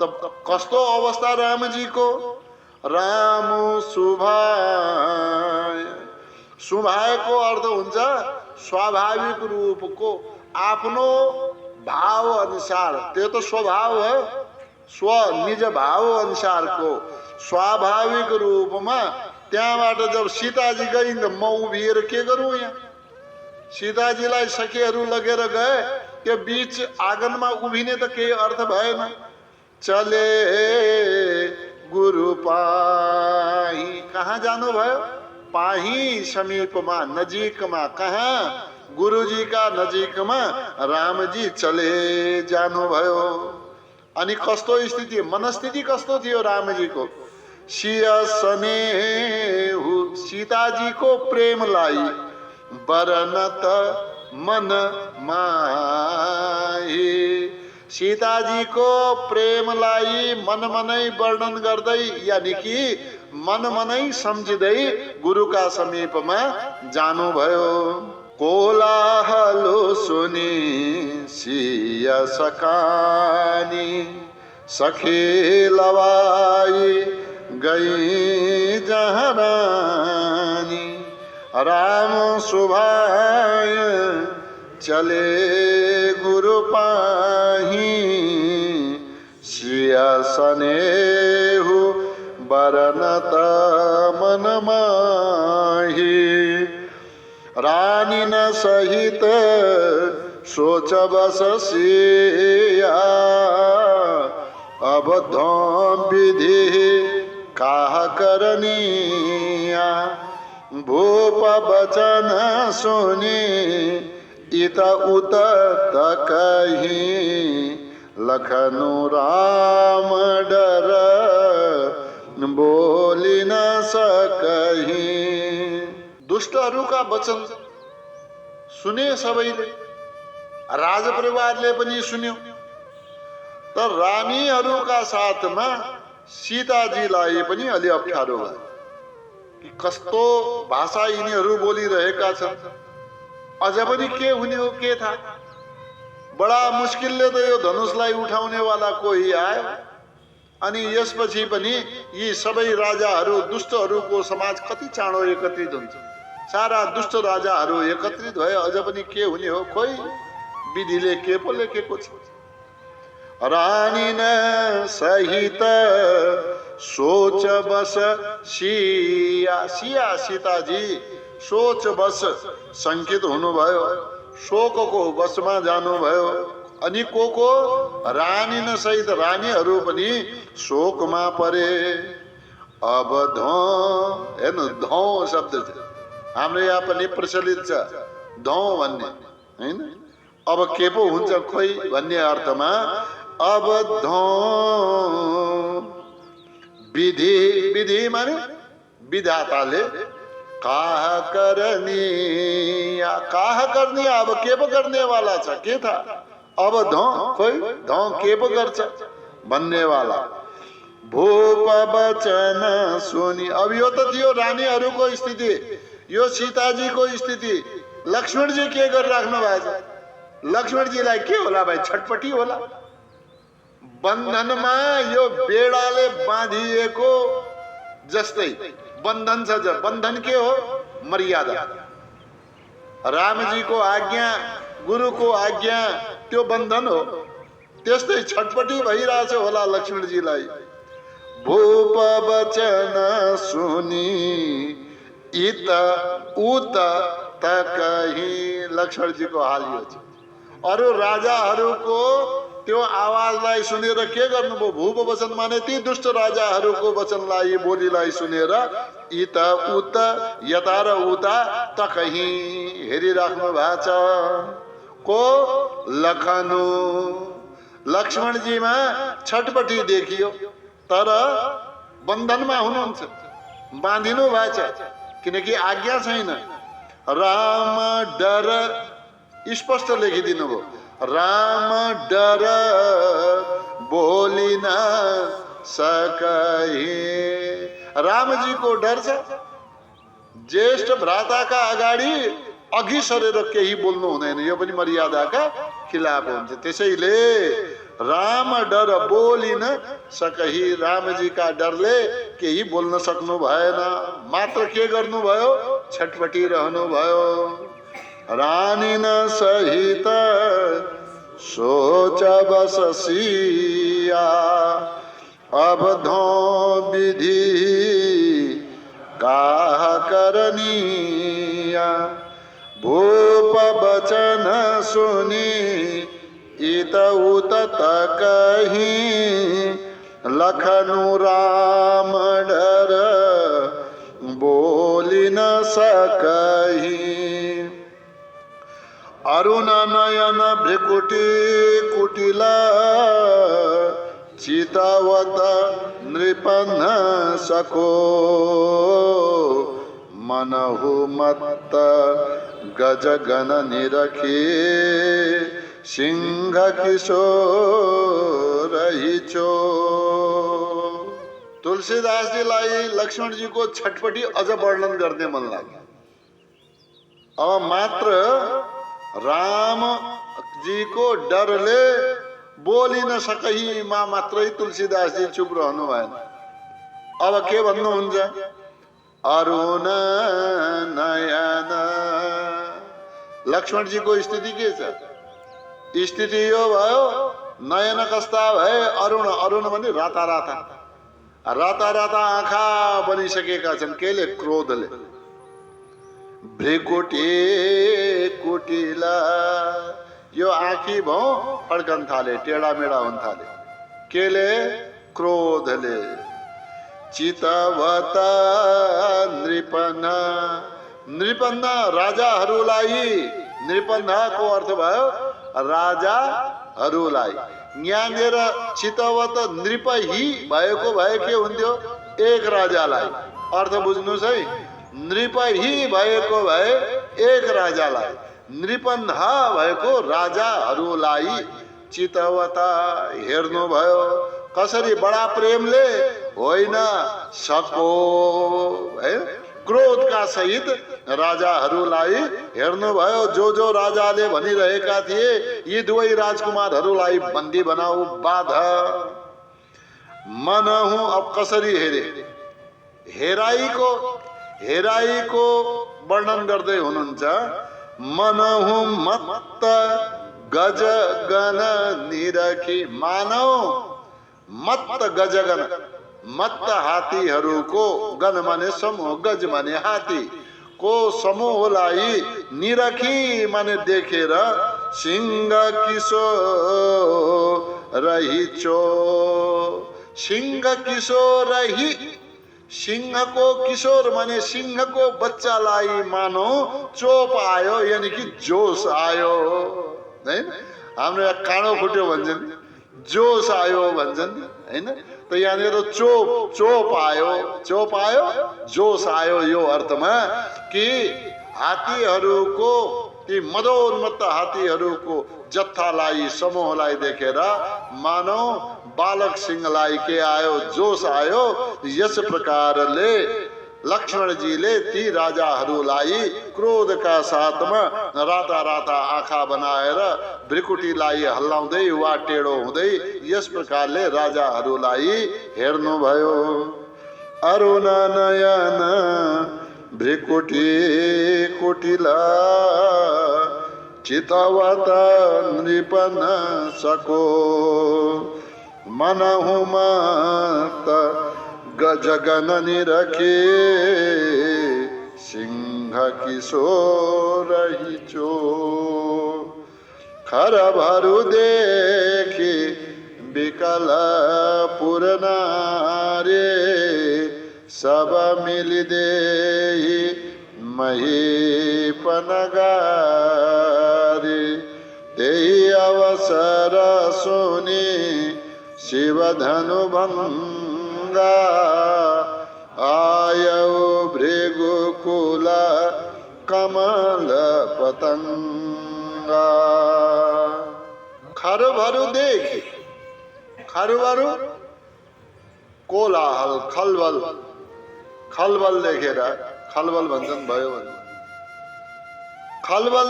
Speaker 1: तब कस्तो अवस्था रामजीको? राम सुभाय, सुभायको अर्थ हुन्छ स्वाभाविक रूपको, आफ्नो भाव अनुसार, त्यो त स्वभाव हो, स्व निज भाव अनुसारको स्वाभाविक रूपमा। त्यहाँबाट जब सीताजी गइन् त म उभिएर के गरौँ यहाँ? सीताजीलाई सखीहरू लगेर गए, त्यो बीच आँगनमा उभिने त केही अर्थ भएन। चले गुरु पाही, कहाँ जानुभयो? पाही समीपमा, नजिकमा। कहाँ? गुरुजीका नजिकमा रामजी चले जानुभयो। अनि कस्तो स्थिति, मनस्थिति कस्तो थियो रामजीको? सिय स्नेहु, सीताजीको प्रेमलाई बरन त मन माही, सीताजीको प्रेमलाई मन मनै वर्णन गर्दै, यानि कि मन मनै सम्झिँदै गुरुका समीपमा जानुभयो। कोलाहल सुनि सिय सकानी, सखी लवाई गई जहाँ रानी। राम सुभाय चले गुरु पाही, सिय स्नेहु बरन त मन माही। रानी न सहित सोच बस सिया, अब धोम विधि काह करनिया। भूप बचन सुनी इत उत तकही, लखनु राम डर बोली न सकही। दुष्टहरूका वचन सुने सबैले, राजपरिवारले पनि सुन्यो, तर रानीहरूका साथमा सीताजीलाई पनि अलि अप्ठ्यारो भयो कि कस्तो भाषा यिनीहरू बोलिरहेका छन्, अझ पनि के हुने हो के थाहा। बडा मुस्किलले त यो धनुषलाई उठाउनेवाला कोही आयो। अनि यसपछि पनि यी सबै राजाहरू, दुष्टहरूको समाज कति चाँडो एकत्रित हुन्छ। सारा दुष्ट राजाहरू एकत्रित भए, अझ पनि के हुने हो, खोइ विधिले के पो लेखेको छ। रानी न सहित सोच बस सिया, सिया सीताजी सोच बस शङ्कित हुनुभयो, शोकको बसमा जानुभयो। अनि को रानी न सहित रानीहरू पनि शोकमा परे। अब धौँ, हेर्नु धौँ शब्द छ हाम्रो यहाँ पनि प्रचलित छ, धौँ भन्ने हैन। अब के पो हुन्छ खोइ भन्ने अर्थमा अब धौँ विधि, विधि माने विधाताले काह करनी, काह करनी, अब के पो गर्ने वाला छ, के था। अब धौँ, खोइ धौँ के पो गर्छ भन्ने वाला। भूप वचन सुनि, अब यो त थियो रानीहरूको स्थिति, यो सीताजीको स्थिति। लक्ष्मणजी के गरिराख्नु भएको छ? लक्ष्मणजीलाई के होला भाइ, छटपटी होला। बन्धनमा यो बेडाले बाँधिएको जस्तै बन्धन छ। बन्धन के हो? मर्यादा। रामजीको आज्ञा, गुरुको आज्ञा, त्यो बन्धन हो। त्यस्तै छटपटी भइरहेछ होला लक्ष्मणजीलाई। भूप वचन सुनि इत उत तकही, लक्ष्मणजीको हाल यो छ। अरू राजाहरूको त्यो आवाजलाई सुनेर के गर्नुभयो? भूप वचन माने ती दुष्ट राजाहरूको वचनलाई, बोलीलाई सुनेर इत उत, यता र उता तकही हेरिराख्नु भएको छ। को? लखनु, लक्ष्मणजीमा छटपटी देखियो, तर बन्धनमा हुनुहुन्छ, बाँधिनु भएको छ, किनकि आज्ञा छैन। राम डर, स्पष्ट लेखिदिनु भयो, राम डर बोलिन सकही। रामजीको डर छ। ज्येष्ठ भ्राताका अगाडि अघि सरेर केही बोल्नु हुँदैन, यो पनि मर्यादाका खिलाफ हुन्छ। त्यसैले राम डर बोलिन सकही, रामजीका डरले केही बोल्न सक्नु भएन, मात्र के गर्नुभयो? छटपटी रहनु भयो। रानी न सहित सोच बस सिया, अब धौँ विधि काह करनिया। भूप वचन सुनि इत उत तकही, लखनु राम डर बोली न सकही। अरुण नयन भ्रिकुटी कुटिला, चितावत नृपन्न सको। मनहु मत्त गज गण निरखी, सिंह किशोर हिचो। तुलसीदासजीलाई लक्ष्मणजीको छटपटी अझ वर्णन गर्ने मन लाग्यो। अब मात्र रामजीको डरले बोली न सकही मा मात्रै तुलसीदासजी चुप रहनु भएन। अब के भन्नुहुन्छ? अरुण नयन, लक्ष्मणजीको स्थिति के छ? स्थिति यो भयो, नयन कस्ता भए? अरुण, अरुण भने राता राता, राता राता आँखा बनिसकेका छन्। केले? क्रोधले। भ्रिकुटी कुटिला, यो आँखी भौ फड्कन थाले, टेढा मेढा हुन थाले। केले? क्रोधले। चितवत नृपन्न, नृपन्न राजाहरूलाई, नृपन्नको अर्थ भयो राजाहरूलाई। यहाँनिर चितवत नृपही भएको भए के हुन्थ्यो? एक राजालाई। अर्थ बुझ्नुहोस् है, नृपही भएको भए एक राजालाई, नृपन्हा भएको राजाहरूलाई। चितवता हेर्नु भयो, कसरी बडा प्रेमले होइन सको है। क्रोधका सहित राजाहरूलाई हेर्नुभयो। जो जो राजाले भनिरहेका थिए यी दुवै राजकुमारहरूलाई बन्दी बनाऊ, बाधा मनहु। अब कसरी हेरे, हेराईको वर्णन गर्दै हुनुहुन्छ। मनहु मत्त गजगन निरखी, मानव मत्त गजगन, मत्त हात्तीहरूको, गण माने समूह, गज माने हात्ती को समूहलाई निरखी माने देखेर सिंह किशोर रहिचो, सिंह किशोर रही, सिंहको किशोर माने सिंहको बच्चालाई मानो चोप आयो, यानी कि जोश आयो है। हाम्रो यहाँ काँडो फुट्यो भन्छन्, जोश आयो भन्छन् हैन। त यहाँनिर चोप आयो, जोश आयो, यो अर्थमा कि हात्तीहरूको, ती मदोन्मत्त हात्तीहरूको जत्थालाई, समूहलाई देखेर मानव बालक सिंहलाई के आयो, जोश आयो। यस प्रकारले लक्ष्मणजीले ती राजाहरूलाई क्रोधका साथमा राता राता आँखा बनाएर भ्रिकुटीलाई हल्लाउँदै वा टेढो हुँदै यस प्रकारले राजाहरूलाई हेर्नुभयो। अरुण नयन भ्रिकुटी कुटिला चितवत नृपन सको, मनहुमत गजगन निरखे सिंह किशोर रहिचो। खरबहरू देखि विकल पुर नारे, सब मिलिदेहि महीपन गारे। त्यही अवसर सुनि शिवधनु भङ्गा, आयौ भृगुकुल कमल पतंगा। खरबहरू देखि, खरबहरू कोलाहल, खलबल देखेर, खलबल भन्छन् भयो भन्छ, खलबल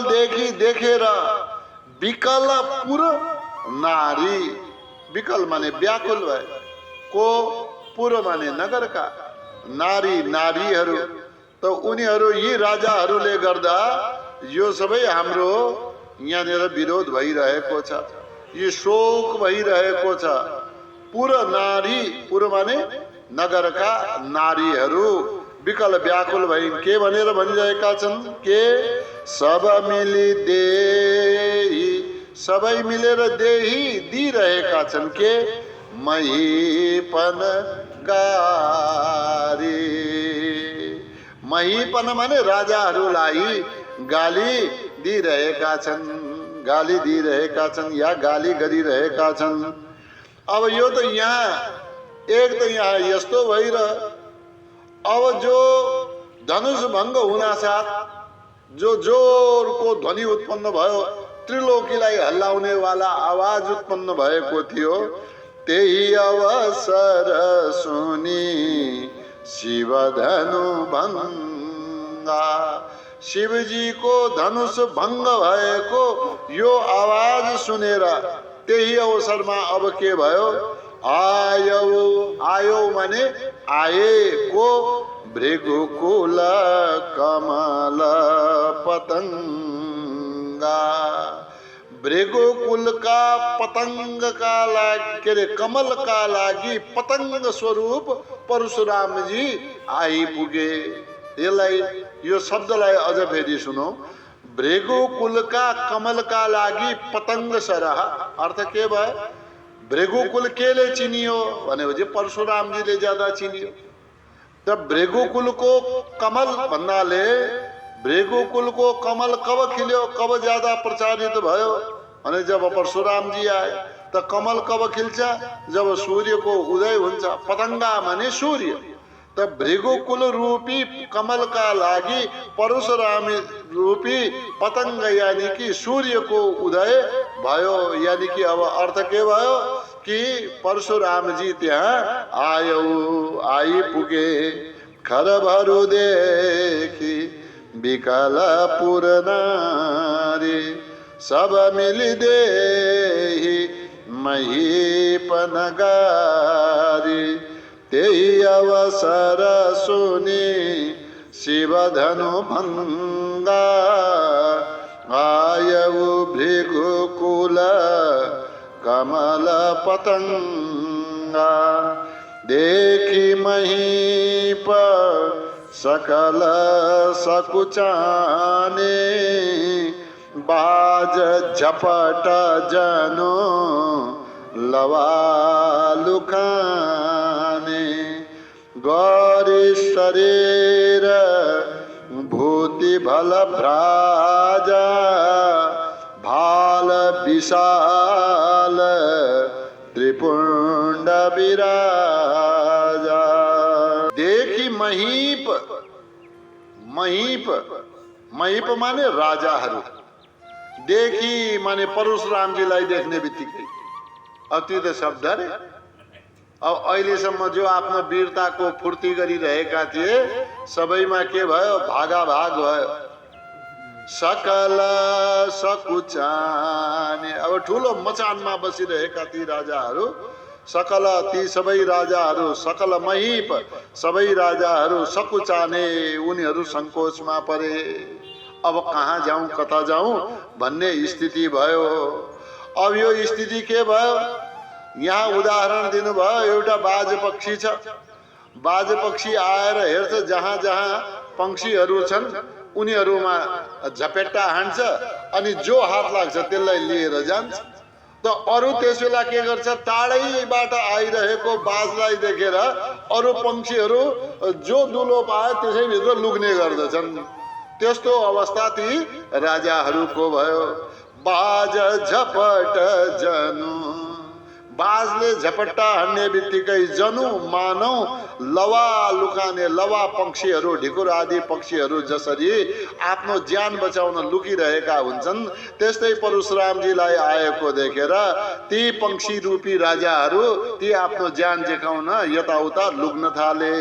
Speaker 1: देखेर विकल पुर नारी, विकल माने व्याकुल भए, को पुर माने नगरका, नारी नारीहरू। त उनीहरू यी राजाहरूले गर्दा यो सबै हाम्रो यहाँनिर विरोध भइरहेको छ, यो शोक भइरहेको छ। पुर नारी, पुर माने नगरका नारीहरू विकल व्याकुल भइन्। के भनेर भनिरहेका छन्, के सब मिली देही, सबै मिलेर देही दिइरहेका छन्, के महीपन गारी। महीपन माने राजाहरूलाई गाली दिइरहेका छन्, गाली दिइरहेका छन् या गाली गरिरहेका छन्। अब यो त यहाँ एक त यहाँ यस्तो भइरह, अब जो धनुष भङ्ग हुनासाथ जो जोरको ध्वनि उत्पन्न भयो, त्रिलोकीलाई हल्लाउने वाला आवाज उत्पन्न भएको थियो, त्यही अवसर सुनि शिव धनु भङ्गा, शिवजीको धनुष भङ्ग भएको यो आवाज सुनेर त्यही अवसरमा अब के भयो, आयो माने आएको भृगुकुल कमल पतंगा। भृगुकुलका पतंगका लागि, के अरे कमलका लागि पतंग स्वरूप परशुरामजी आइपुगे। यसलाई, यो शब्दलाई अझ फेरि सुनौ, भृगुकुलका कमलका लागि पतंग सरह, अर्थ के भयो, भृगुकुल केले चिनियो भनेपछि परशुरामजीले ज्यादा चिनियो। त भृगुकुलको कमल भन्नाले भृगुकुलको कमल कब खिल्यो, कब ज्यादा प्रचारित भयो भने जब परशुरामजी आए। त कमल कब खिल्छ, जब सूर्यको उदय हुन्छ। पतंगा माने सूर्य। त भृगुकुल रूपी कमलका लागि परशुराम रूपी पतंग यानी कि सूर्यको उदय भयो। यानी कि अब अर्थ के भयो, कि परशुरामजी त्यहाँ आइपुगे। खरबहरू देखी विकल पुर नारी, सब मिली देही महीप नगारी। त्यही अवसर सुनी शिव धनु भंगा, आयऊ भृगुकुल कमल पतंगा। देखी महीप सकल सकुचाने, बाज झपट जनो लवा लुकाने। गौरी शरीर भूति भल भ्राजा, भाल विशाल त्रिपुंड विराजा। देखी महीप, महीप माने राजाहरू, देखी माने परशुरामजीलाई देख्ने बित्तिकै। अति त शब्द रे। अब अहिलेसम्म जो आफ्नो वीरताको फूर्ति गरिरहेका थिए सबैमा के भयो? भागाभाग भयो। सकल सकुचाने, अब ठुलो मचानमा बसिरहेका ती राजाहरू, सकल ती सबै राजाहरू, सकल महीप सबै राजाहरू सकुचाने, उनीहरू संकोचमा परे। अब कहाँ जाउँ कता जाउँ भन्ने स्थिति भयो। अब यो स्थिति के भयो? यहाँ उदाहरण दिनुभयो, एउटा बाज पक्षी छ। बाज पक्षी आएर हेर्छ, जहाँ जहाँ पंक्षीहरू छन् उनीहरूमा झपेट्टा हान्छ, अनि जो हात लाग्छ त्यसलाई लिएर जान्छ। त अरू त्यस बेला के गर्छ? टाढैबाट आइरहेको बाजलाई देखेर अरू पंक्षीहरू जो दुलो पाए त्यसैभित्र लुक्ने गर्दछन्। त्यस्तो अवस्था ती राजाहरूको भयो। बाज झपट जनु, बाजले झपट्टा हान्ने बित्तिकै जनु मानौ लवा लुकाने, लवा पक्षीहरू, ढिकुर आदि पक्षीहरू जसरी आफ्नो ज्यान बचाउन लुकिरहेका हुन्छन्, त्यस्तै परशुरामजीलाई आएको देखेर ती पक्षी रूपी राजाहरू ती आफ्नो ज्यान जोगाउन यताउता लुक्न थाले।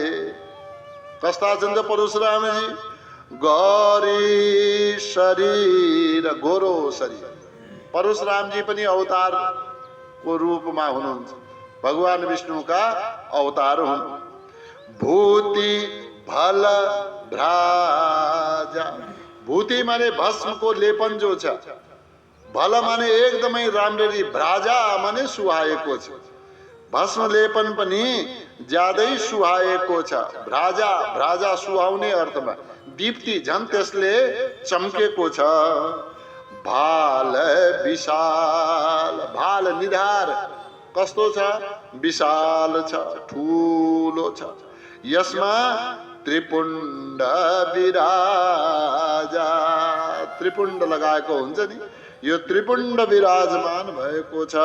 Speaker 1: कस्ता छन् त परशुरामजी? गौरी शरीर, गोरो शरीर। परशुरामजी पनि अवतार को रूपमा हुनुहुन्छ, भगवान विष्णु का अवतार हुन्। भूति भल भ्राजा, भूति माने भस्म को लेपन जो छ, भल माने एकदमै राम्ररी, भ्राजा माने सुहाएको छ। भस्म लेपन पनि ज्यादै सुहाएको छ। भ्राजा, भ्राजा सुहाउने अर्थमा, दीप्ति झन् त्यसले चम्केको छ। भाल विशाल, भाल निधार कस्तो छ? विशाल छ, ठूलो छ। यसमा त्रिपुण्ड विराजा, त्रिपुण्ड लगाएको हुन्छ नि, यो त्रिपुण्ड विराजमान भएको छ।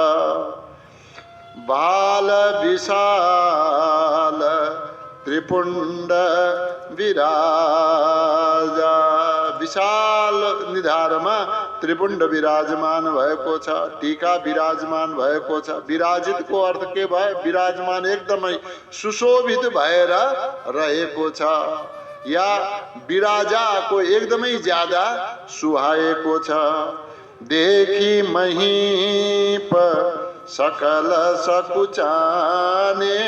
Speaker 1: भाल विशाल त्रिपुण्ड विराजा, विशाल निधारमा त्रिपुण्ड विराजमान भएको छ। टीका विराजमान भएको छ। विराजित को अर्थ के भयो? विराजमान एकदमै सुशोभित भएर रहेको छ, या विराजा को एकदमै ज्यादा सुहाएको छ। देखी महीप सकल सकुचाने,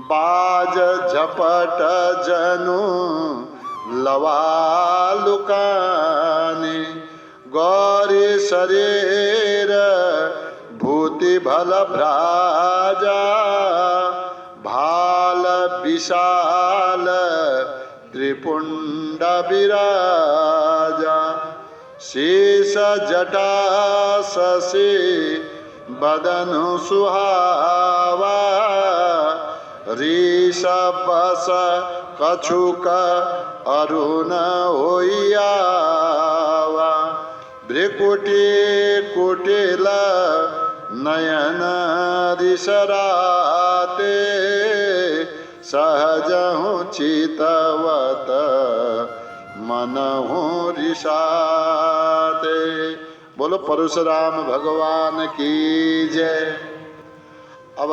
Speaker 1: बाज झपट जनु लवा लुकाने। गौरी शरीर भूति भल भ्राजा, भाल विशाल त्रिपुण्ड विराजा। शेष जटा शशि बदनु सुहावा, ऋषभस कछुक अरुण होइयावा। भ्रिकुटी कुटिल नयन रिसराते, सहज हूँ चितवत मन हूँ रिसाते। बोलो परशुराम भगवान की जय। अब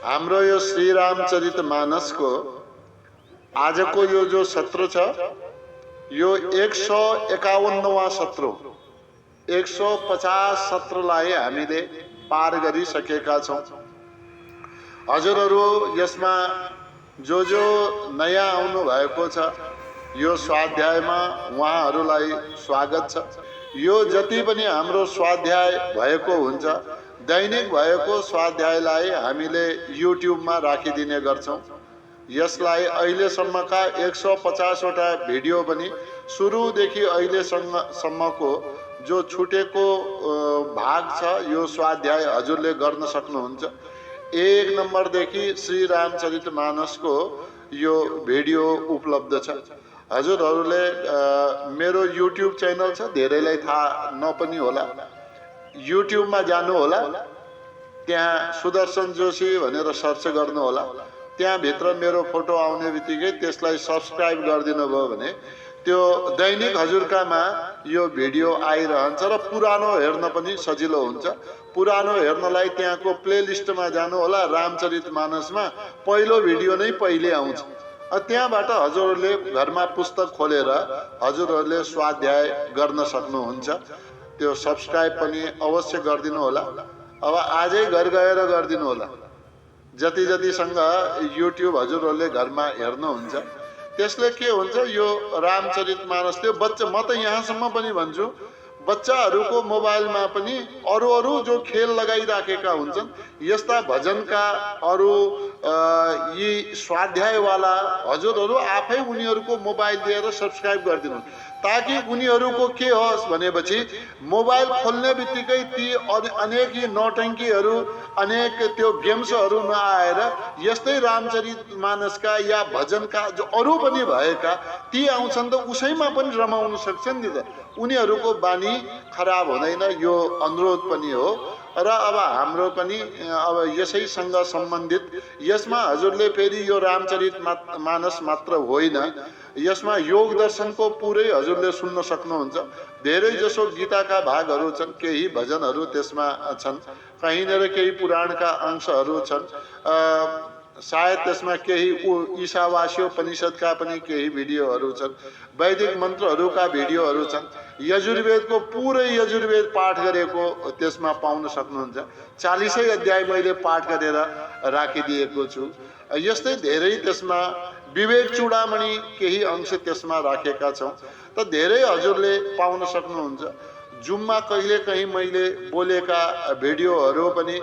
Speaker 1: हाम्रो यो श्री रामचरितमानसको आजको यो जो सत्र छ यो 151वां सत्र हो। 150 सत्रलाई हामीले पार गरिसकेका छौं। हजुरहरू यसमा जो नयाँ आउनु भएको छ यो स्वाध्यायमा उहाँहरूलाई स्वागत छ। यो जति पनि हाम्रो स्वाध्याय भएको हुन्छ दैनिक भएको स्वाध्यायलाई हामीले युट्युबमा राखिदिने गर्छौं। यसलाई अहिलेसम्मका 150 वटा भिडियो पनि सुरुदेखि अहिलेसम्मको जो छुटेको भाग छ यो स्वाध्याय हजुरले गर्न सक्नुहुन्छ। 1 नम्बरदेखि श्री रामचरितमानसको यो भिडियो उपलब्ध छ। हजुरहरूले मेरो युट्युब च्यानल छ, धेरैलाई थाहा नपनि होला, युट्युबमा जानु होला, त्यहाँ सुदर्शन जोशी भनेर सर्च गर्नु होला। त्यहाँ भित्र मेरो फोटो आउने बित्तिकै त्यसलाई सब्स्क्राइब गरिदिनु भयो भने त्यो दैनिक हजुरकामा यो भिडियो आइरहन्छ र पुरानो हेर्न पनि सजिलो हुन्छ। पुरानो हेर्नलाई त्यहाँको प्लेलिस्टमा जानु होला, रामचरितमानसमा पहिलो भिडियो नै पहिले आउँछ। त्यहाँबाट हजुरहरूले घरमा पुस्तक खोलेर हजुरहरूले स्वाध्याय गर्न सक्नुहुन्छ। त्यो सब्स्क्राइब पनि अवश्य गरिदिनु होला। अब आजै घर गएर गरिदिनु होला। जति जतिसँग युट्युब हजुरहरूले घरमा हेर्नुहुन्छ त्यसले के हुन्छ, यो रामचरितमानसले बच्चा, म त यहाँसम्म पनि भन्छु, बच्चाहरूको मोबाइलमा पनि अरू जो खेल लगाइराखेका हुन्छन् यस्ता भजनका अरू यी स्वाध्यायवाला हजुरहरू आफै उनीहरूको मोबाइल दिएर सब्स्क्राइब गरिदिनु, ताकि उनीहरूको के होस् भनेपछि मोबाइल खोल्ने बित्तिकै ती अनेक यी नौटंकीहरू, अनेक त्यो गेम्सहरू नआएर यस्तै रामचरितमानसका या भजनका जो अरू पनि भएका ती आउँछन् त उसैमा पनि रमाउन सक्छन् नि त। उनीहरूको बानी खराब हुँदैन, यो अनुरोध पनि हो। र अब हाम्रो पनि अब यसैसँग सम्बन्धित यसमा हजुरले फेरि यो रामचरितमानस मात्र होइन, यसमा योग दर्शनको पुरै हजुरले सुन्न सक्नुहुन्छ। धेरै जसो गीताका भागहरू छन्, केही भजनहरू त्यसमा छन्, कहीँनिर केही पुराणका अंशहरू छन्, सायद त्यसमा केही ईशावास्योपनिषदका पनि केही भिडियोहरू छन्, वैदिक मन्त्रहरूका भिडियोहरू छन्, यजुर्वेदको पुरै यजुर्वेद पाठ गरेको त्यसमा पाउन सक्नुहुन्छ। 40 अध्याय मैले पाठ गरेर राखिदिएको छु। यस्तै धेरै त्यसमा विवेक चूडामणि केही अंश त्यसमा राखेका छौं, त धेरै हजुरले पाउन सक्नुहुन्छ। जुममा कहिले कहीँ मैले बोलेका भिडियोहरू पनि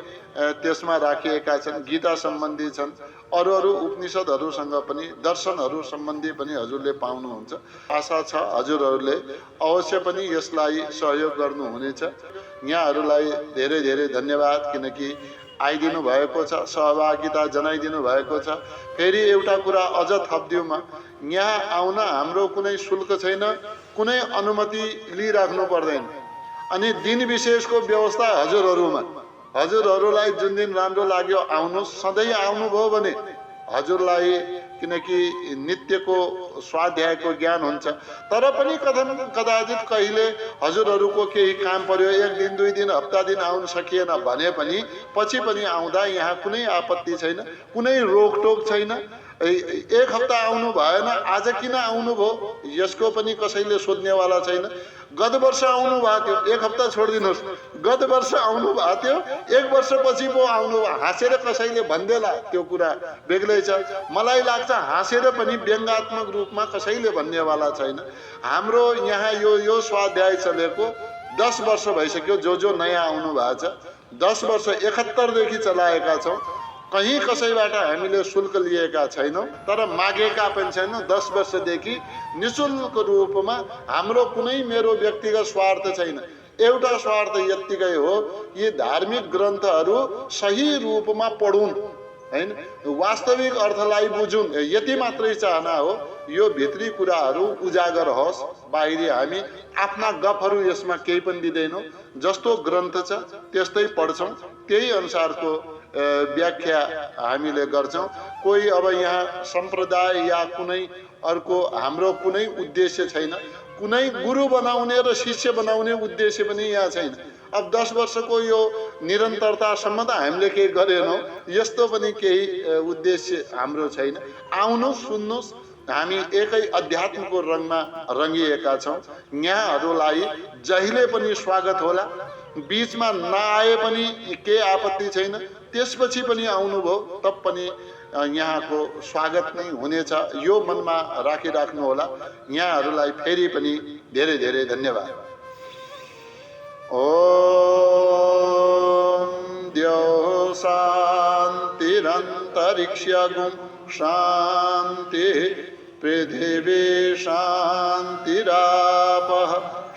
Speaker 1: त्यसमा राखिएका छन्, गीता सम्बन्धी छन्, अरू उपनिषदहरूसँग पनि, दर्शनहरू सम्बन्धी पनि हजुरले पाउनुहुन्छ। आशा छ हजुरहरूले अवश्य पनि यसलाई सहयोग गर्नुहुनेछ। यहाँहरूलाई धेरै धेरै धन्यवाद, किनकि आइदिनु भएको छ, सहभागिता जनाइदिनु भएको छ। फेरि एउटा कुरा अझ थप्दिउँ, यहाँ आउन हाम्रो कुनै शुल्क छैन, कुनै अनुमति लिइराख्नु पर्दैन। अनि दिन विशेषको व्यवस्था हजुरहरूमा, हजुरहरूलाई जुन दिन राम्रो लाग्यो आउनुहोस्। सधैँ आउनुभयो भने हजुरलाई किनकि नित्यको स्वाध्यायको ज्ञान हुन्छ, तर पनि कदाचित कहिले हजुरहरूको केही काम पर्यो, 1 दिन 2 दिन हप्ता दिन आउन सकिएन भने पनि पछि पनि आउँदा यहाँ कुनै आपत्ति छैन, कुनै रोकटोक छैन। 1 हप्ता आउनु भएन, आज किन आउनुभयो यसको पनि कसैले सोध्नेवाला छैन। गत वर्ष आउनु भएको थियो, 1 हप्ता छोडिदिनुहोस्, गत वर्ष आउनु भएको थियो, 1 वर्षपछि पो आउनु, हाँसेर कसैले भन्देला त्यो कुरा बेग्लै छ। मलाई लाग्छ हाँसेर पनि व्यङ्गात्मक रूपमा कसैले भन्नेवाला छैन। हाम्रो यहाँ यो स्वाध्याय चलेको 10 वर्ष भइसक्यो। जो नयाँ आउनु भएको छ 10 वर्ष 71 देखि चलाएका छौँ। कहीँ कसैबाट हामीले शुल्क लिएका छैनौँ, तर मागेका पनि छैनौँ। 10 वर्षदेखि निशुल्क रूपमा हाम्रो कुनै मेरो व्यक्तिगत स्वार्थ छैन। एउटा स्वार्थ यत्तिकै हो, यी धार्मिक ग्रन्थहरू सही रूपमा पढुन्, हैन, वास्तविक अर्थलाई बुझुन्, यति मात्रै चाहना हो। यो भित्री कुराहरू उजागर होस्, बाहिरी हामी आफ्ना गफहरू यसमा केही पनि दिँदैनौँ। जस्तो ग्रन्थ छ त्यस्तै पढ्छौँ, त्यही अनुसारको व्याख्या हामीले गर्छौँ। कोही अब यहाँ सम्प्रदाय या कुनै अर्को हाम्रो कुनै उद्देश्य छैन। कुनै गुरु बनाउने र शिष्य बनाउने उद्देश्य पनि यहाँ छैन। अब 10 वर्षको यो निरन्तरतासम्म त हामीले केही गरेनौँ, यस्तो पनि केही उद्देश्य हाम्रो छैन। आउनुहोस्, सुन्नुहोस्, हामी एकै अध्यात्मको रङमा रङ्गिएका छौँ। यहाँहरूलाई जहिले पनि स्वागत होला। बीचमा नआए पनि केही आपत्ति छैन, त्यसपछि पनि आउनुभयो तब पनि यहाँको स्वागत नै हुनेछ, यो मनमा राखिराख्नु होला। यहाँहरूलाई फेरि पनि धेरै धेरै धन्यवाद। ओम द्यौः शान्तिरन्तरिक्षगुं शान्ति पृथिवी शान्तिरापः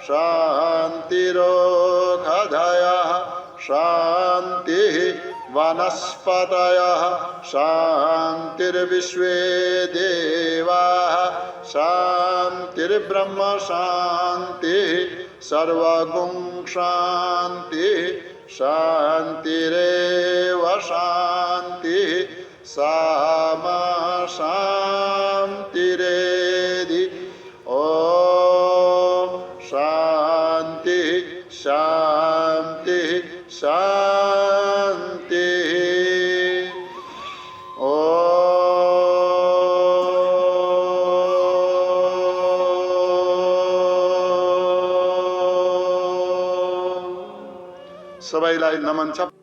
Speaker 1: शान्तिरोषधयः शान्तिः वनस्पतयः शान्तिर्विश्वे देवाः शान्तिर्ब्रह्म शान्तिः सर्वगुं शान्तिः शान्तिरेव शान्तिः सामा शान्तिरेधि। ॐ शान्तिः शान्तिः शान्तिः। ॐ सबैलाई नमन छ।